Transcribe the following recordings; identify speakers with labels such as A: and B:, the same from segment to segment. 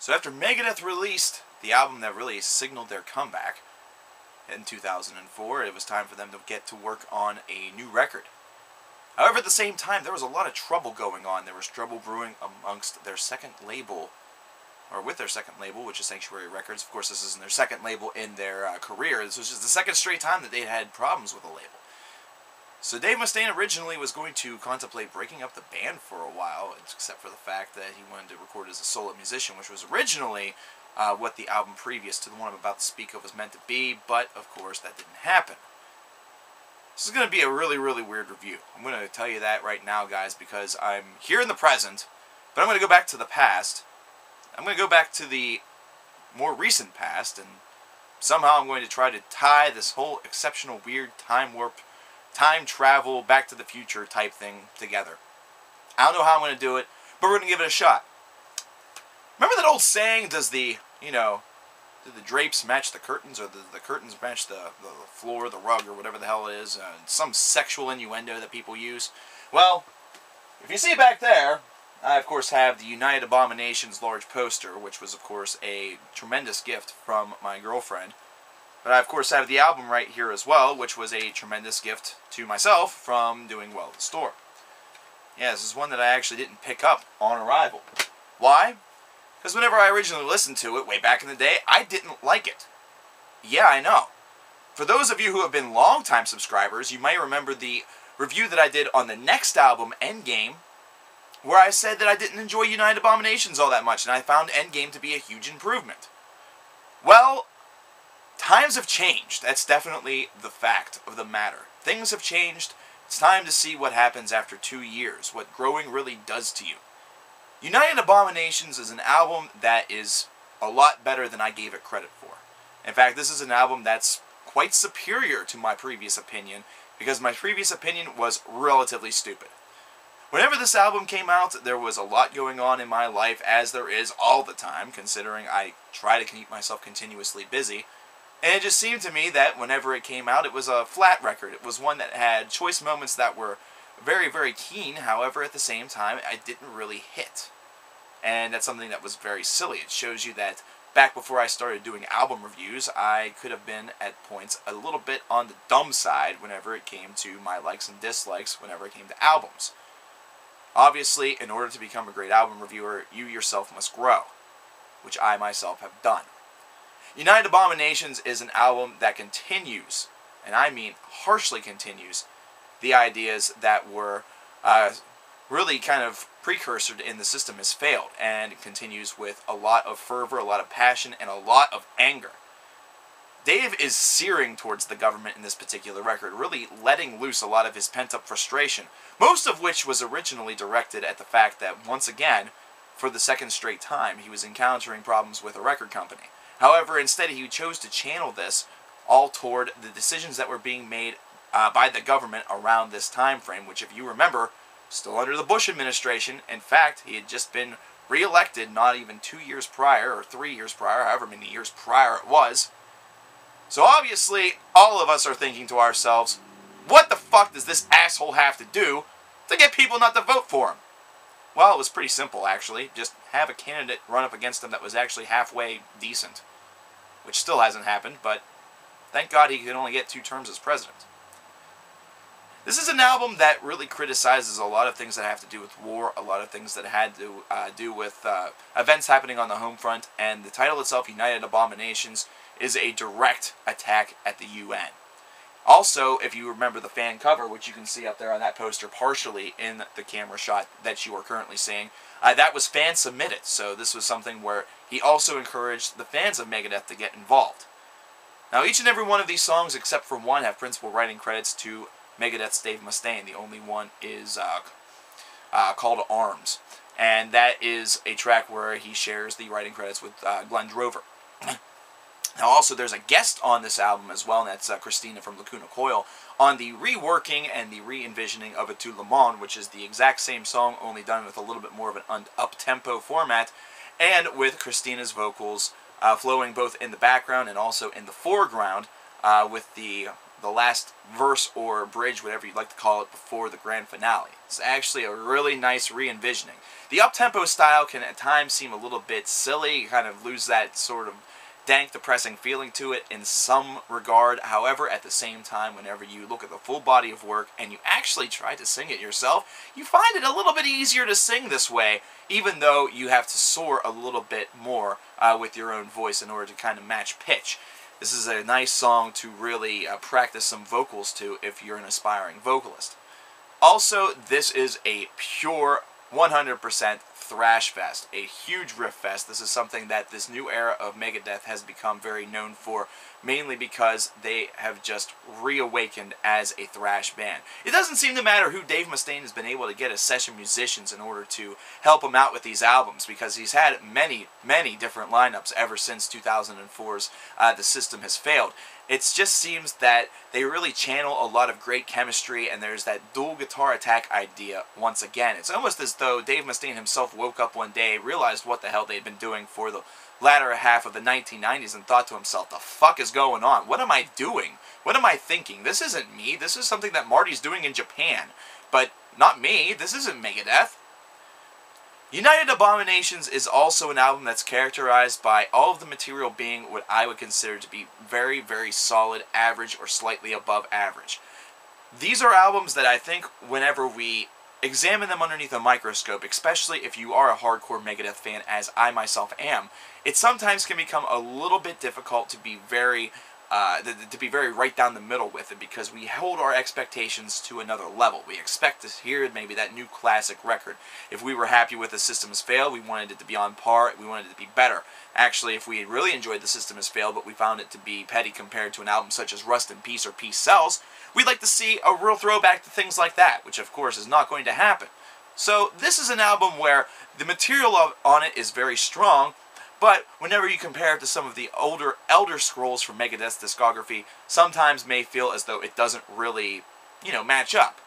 A: So after Megadeth released the album that really signaled their comeback in 2004, it was time for them to get to work on a new record. However, at the same time, there was a lot of trouble going on. There was trouble brewing amongst their second label, or with their second label, which is Sanctuary Records. Of course, this isn't their second label in their career. This was just the second straight time that they had problems with a label. So Dave Mustaine originally was going to contemplate breaking up the band for a while, except for the fact that he wanted to record as a solo musician, which was originally what the album previous to the one I'm about to speak of was meant to be, but of course that didn't happen. This is going to be a really, really weird review. I'm going to tell you that right now, guys, because I'm here in the present, but I'm going to go back to the past. I'm going to go back to the more recent past, and somehow I'm going to try to tie this whole exceptional, weird time warp, time travel, Back to the Future type thing together. I don't know how I'm going to do it, but we're going to give it a shot. Remember that old saying, do the drapes match the curtains, or the curtains match the floor, the rug, or whatever the hell it is? Some sexual innuendo that people use. Well, if you see back there, I, of course, have the United Abominations large poster, which was, of course, a tremendous gift from my girlfriend. But I, of course, have the album right here as well, which was a tremendous gift to myself from doing well at the store. Yeah, this is one that I actually didn't pick up on arrival. Why? Because whenever I originally listened to it, way back in the day, I didn't like it. Yeah, I know. For those of you who have been longtime subscribers, you might remember the review that I did on the next album, Endgame, where I said that I didn't enjoy United Abominations all that much, and I found Endgame to be a huge improvement. Well, times have changed. That's definitely the fact of the matter. Things have changed. It's time to see what happens after 2 years, what growing really does to you. United Abominations is an album that is a lot better than I gave it credit for. In fact, this is an album that's quite superior to my previous opinion, because my previous opinion was relatively stupid. Whenever this album came out, there was a lot going on in my life, as there is all the time, considering I try to keep myself continuously busy. And it just seemed to me that whenever it came out, it was a flat record. It was one that had choice moments that were very, very keen. However, at the same time, I didn't really hit. And that's something that was very silly. It shows you that back before I started doing album reviews, I could have been at points a little bit on the dumb side whenever it came to my likes and dislikes whenever it came to albums. Obviously, in order to become a great album reviewer, you yourself must grow, which I myself have done. United Abominations is an album that continues, and I mean harshly continues, the ideas that were really kind of precursored in The System Has Failed, and it continues with a lot of fervor, a lot of passion, and a lot of anger. Dave is searing towards the government in this particular record, really letting loose a lot of his pent-up frustration, most of which was originally directed at the fact that, once again, for the second straight time, he was encountering problems with a record company. However, instead he chose to channel this all toward the decisions that were being made by the government around this time frame, which, if you remember, still under the Bush administration. In fact, he had just been re-elected not even 2 years prior, or 3 years prior, however many years prior it was. So obviously, all of us are thinking to ourselves, what the fuck does this asshole have to do to get people not to vote for him? Well, it was pretty simple, actually. Just have a candidate run up against him that was actually halfway decent. Which still hasn't happened, but thank God he could only get 2 terms as president. This is an album that really criticizes a lot of things that have to do with war, a lot of things that had to do with events happening on the home front, and the title itself, United Abominations, is a direct attack at the UN. Also, if you remember the fan cover, which you can see up there on that poster partially in the camera shot that you are currently seeing, that was fan-submitted, so this was something where he also encouraged the fans of Megadeth to get involved. Now, each and every one of these songs, except for one, have principal writing credits to Megadeth's Dave Mustaine. The only one is called Arms, and that is a track where he shares the writing credits with Glenn Drover. Now, also, there's a guest on this album as well, and that's Christina from Lacuna Coil, on the reworking and the re-envisioning of A Tout Le Monde, which is the exact same song, only done with a little bit more of an up-tempo format, and with Christina's vocals flowing both in the background and also in the foreground, with the the last verse or bridge, whatever you'd like to call it, before the grand finale. It's actually a really nice re-envisioning. The up-tempo style can at times seem a little bit silly, you kind of lose that sort of dank, depressing feeling to it in some regard. However, at the same time, whenever you look at the full body of work and you actually try to sing it yourself, you find it a little bit easier to sing this way, even though you have to soar a little bit more with your own voice in order to kind of match pitch. This is a nice song to really practice some vocals to if you're an aspiring vocalist. Also, this is a pure 100% thrash fest, a huge riff fest. This is something that this new era of Megadeth has become very known for, mainly because they have just reawakened as a thrash band. It doesn't seem to matter who Dave Mustaine has been able to get as session musicians in order to help him out with these albums, because he's had many, many different lineups ever since 2004's The System Has Failed. It just seems that they really channel a lot of great chemistry, and there's that dual guitar attack idea once again. It's almost as though Dave Mustaine himself woke up one day, realized what the hell they'd been doing for the latter half of the 1990s, and thought to himself, the fuck is going on? What am I doing? What am I thinking? This isn't me. This is something that Marty's doing in Japan. But not me. This isn't Megadeth. United Abominations is also an album that's characterized by all of the material being what I would consider to be very, very solid, average, or slightly above average. These are albums that I think whenever we examine them underneath a microscope, especially if you are a hardcore Megadeth fan, as I myself am, it sometimes can become a little bit difficult to be very right down the middle with it, because we hold our expectations to another level. We expect to hear maybe that new classic record. If we were happy with The System Has Failed, we wanted it to be on par, we wanted it to be better. Actually, if we really enjoyed The System Has Failed, but we found it to be petty compared to an album such as Rust in Peace or Peace Sells, we'd like to see a real throwback to things like that, which of course is not going to happen. So this is an album where the material on it is very strong, but whenever you compare it to some of the elder scrolls from Megadeth's discography, sometimes may feel as though it doesn't really, match up.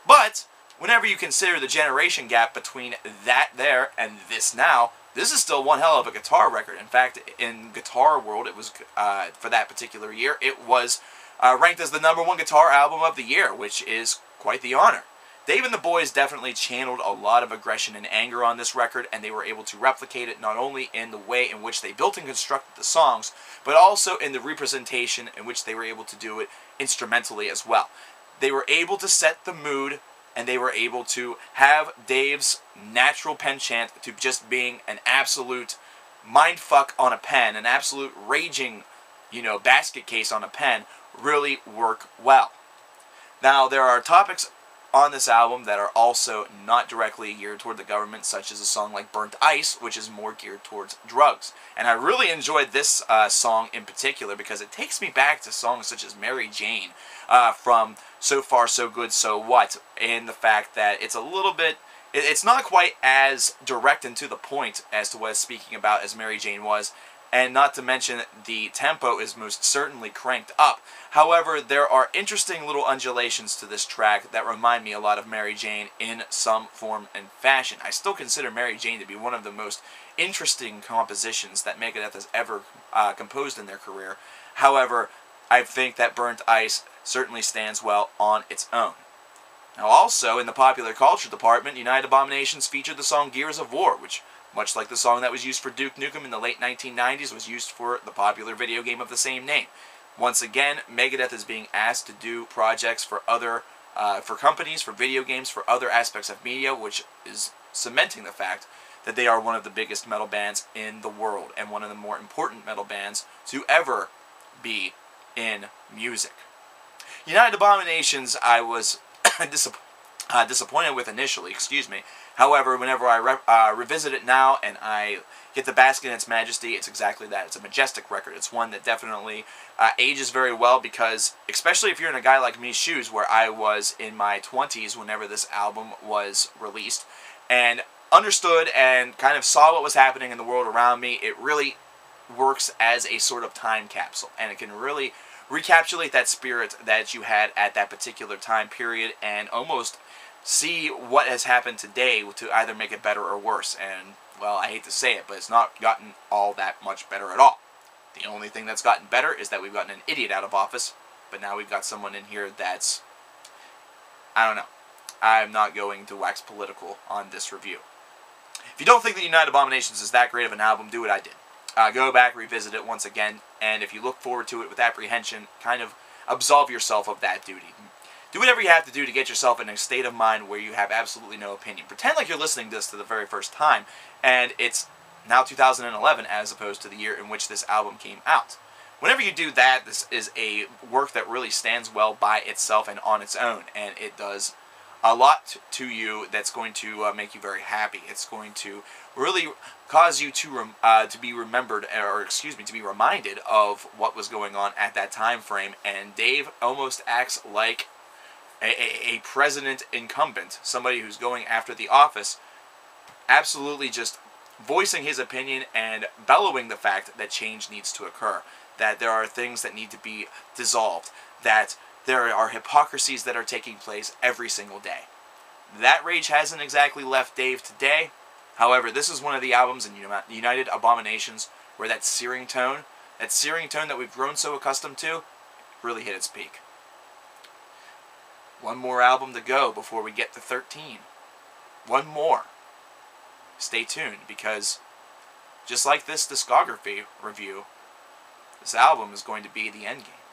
A: But whenever you consider the generation gap between that there and this now, this is still one hell of a guitar record. In fact, in Guitar World, it was for that particular year, it was ranked as the #1 guitar album of the year, which is quite the honor. Dave and the boys definitely channeled a lot of aggression and anger on this record, and they were able to replicate it not only in the way in which they built and constructed the songs, but also in the representation in which they were able to do it instrumentally as well. They were able to set the mood, and they were able to have Dave's natural pen chant to just being an absolute mindfuck on a pen, an absolute raging, basket case on a pen, really work well. Now, there are topics on this album that are also not directly geared toward the government, such as a song like Burnt Ice, which is more geared towards drugs. And I really enjoyed this song in particular because it takes me back to songs such as Mary Jane from So Far So Good So What, and the fact that it's a little bit, it's not quite as direct and to the point as to what it's speaking about as Mary Jane was, and not to mention the tempo is most certainly cranked up. However, there are interesting little undulations to this track that remind me a lot of Mary Jane in some form and fashion. I still consider Mary Jane to be one of the most interesting compositions that Megadeth has ever composed in their career. However, I think that Burnt Ice certainly stands well on its own. Now also, in the popular culture department, United Abominations featured the song Gears of War, which, much like the song that was used for Duke Nukem in the late 1990s, was used for the popular video game of the same name. Once again, Megadeth is being asked to do projects for for companies, for video games, for other aspects of media, which is cementing the fact that they are one of the biggest metal bands in the world, and one of the more important metal bands to ever be in music. United Abominations, I was disappointed with initially, However, whenever I revisit it now and I get the bask in its majesty, it's exactly that. It's a majestic record. It's one that definitely ages very well, because, especially if you're in a guy like me's shoes, where I was in my 20s whenever this album was released, and understood and kind of saw what was happening in the world around me, it really works as a sort of time capsule, and it can really recapitulate that spirit that you had at that particular time period, and almost see what has happened today to either make it better or worse. And, well, I hate to say it, but it's not gotten all that much better at all. The only thing that's gotten better is that we've gotten an idiot out of office, But now we've got someone in here that's, I don't know. I'm not going to wax political on this review. If you don't think that United Abominations is that great of an album, do what I did. Go back, revisit it once again, and if you look forward to it with apprehension, kind of absolve yourself of that duty. Do whatever you have to do to get yourself in a state of mind where you have absolutely no opinion. Pretend like you're listening to this for the very first time, and it's now 2011 as opposed to the year in which this album came out. Whenever you do that, this is a work that really stands well by itself and on its own, and it does a lot to you that's going to make you very happy. It's going to really cause you to be remembered, or excuse me, to be reminded of what was going on at that time frame. And Dave almost acts like a president incumbent, somebody who's going after the office, absolutely just voicing his opinion and bellowing the fact that change needs to occur, that there are things that need to be dissolved, that there are hypocrisies that are taking place every single day. That rage hasn't exactly left Dave today. However, this is one of the albums in United Abominations where that searing tone that we've grown so accustomed to, really hit its peak. One more album to go before we get to 13. One more. Stay tuned, because just like this discography review, this album is going to be the endgame.